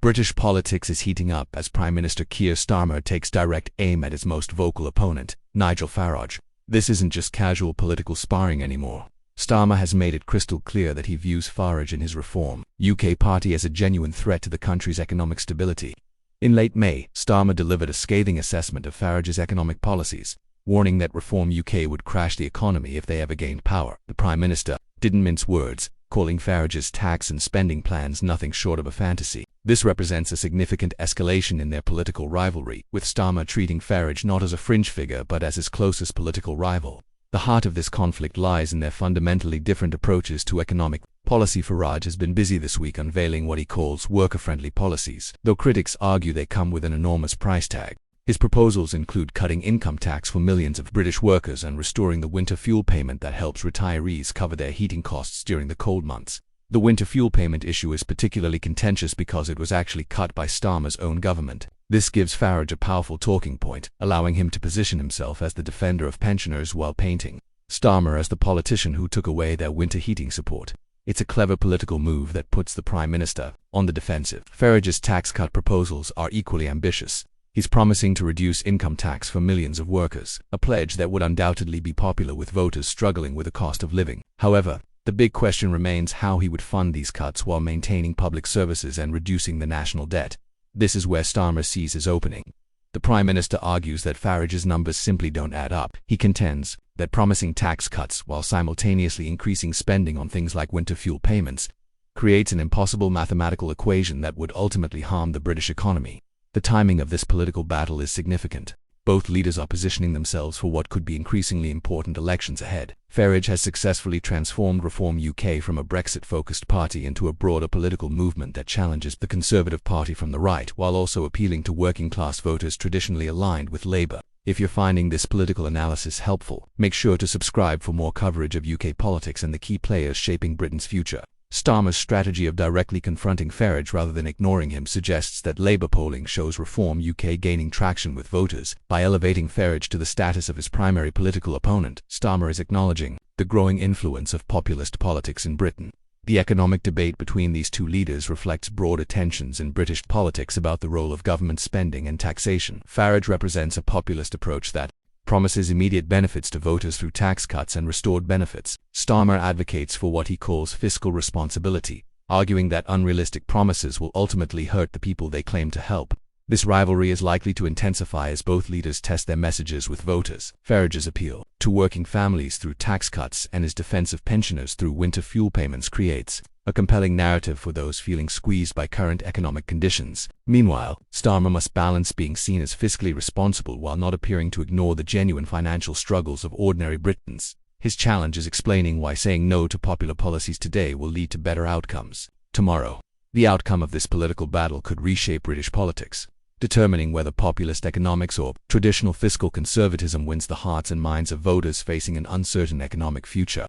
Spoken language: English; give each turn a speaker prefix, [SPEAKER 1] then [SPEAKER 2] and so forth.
[SPEAKER 1] British politics is heating up as Prime Minister Keir Starmer takes direct aim at his most vocal opponent, Nigel Farage. This isn't just casual political sparring anymore. Starmer has made it crystal clear that he views Farage and his Reform UK party as a genuine threat to the country's economic stability. In late May, Starmer delivered a scathing assessment of Farage's economic policies, warning that Reform UK would crash the economy if they ever gained power. The Prime Minister didn't mince words, calling Farage's tax and spending plans nothing short of a fantasy. This represents a significant escalation in their political rivalry, with Starmer treating Farage not as a fringe figure but as his closest political rival. The heart of this conflict lies in their fundamentally different approaches to economic policy. Farage has been busy this week unveiling what he calls worker-friendly policies, though critics argue they come with an enormous price tag. His proposals include cutting income tax for millions of British workers and restoring the winter fuel payment that helps retirees cover their heating costs during the cold months. The winter fuel payment issue is particularly contentious because it was actually cut by Starmer's own government. This gives Farage a powerful talking point, allowing him to position himself as the defender of pensioners while painting Starmer as the politician who took away their winter heating support. It's a clever political move that puts the Prime Minister on the defensive. Farage's tax cut proposals are equally ambitious. He's promising to reduce income tax for millions of workers, a pledge that would undoubtedly be popular with voters struggling with the cost of living. However, the big question remains how he would fund these cuts while maintaining public services and reducing the national debt. This is where Starmer sees his opening. The Prime Minister argues that Farage's numbers simply don't add up. He contends that promising tax cuts while simultaneously increasing spending on things like winter fuel payments creates an impossible mathematical equation that would ultimately harm the British economy. The timing of this political battle is significant. Both leaders are positioning themselves for what could be increasingly important elections ahead. Farage has successfully transformed Reform UK from a Brexit-focused party into a broader political movement that challenges the Conservative Party from the right, while also appealing to working-class voters traditionally aligned with Labour. If you're finding this political analysis helpful, make sure to subscribe for more coverage of UK politics and the key players shaping Britain's future. Starmer's strategy of directly confronting Farage rather than ignoring him suggests that Labour polling shows Reform UK gaining traction with voters. By elevating Farage to the status of his primary political opponent, Starmer is acknowledging the growing influence of populist politics in Britain. The economic debate between these two leaders reflects broader tensions in British politics about the role of government spending and taxation. Farage represents a populist approach that promises immediate benefits to voters through tax cuts and restored benefits. Starmer advocates for what he calls fiscal responsibility, arguing that unrealistic promises will ultimately hurt the people they claim to help. This rivalry is likely to intensify as both leaders test their messages with voters. Farage's appeal to working families through tax cuts and his defense of pensioners through winter fuel payments creates a compelling narrative for those feeling squeezed by current economic conditions. Meanwhile, Starmer must balance being seen as fiscally responsible while not appearing to ignore the genuine financial struggles of ordinary Britons. His challenge is explaining why saying no to popular policies today will lead to better outcomes tomorrow. The outcome of this political battle could reshape British politics, determining whether populist economics or traditional fiscal conservatism wins the hearts and minds of voters facing an uncertain economic future.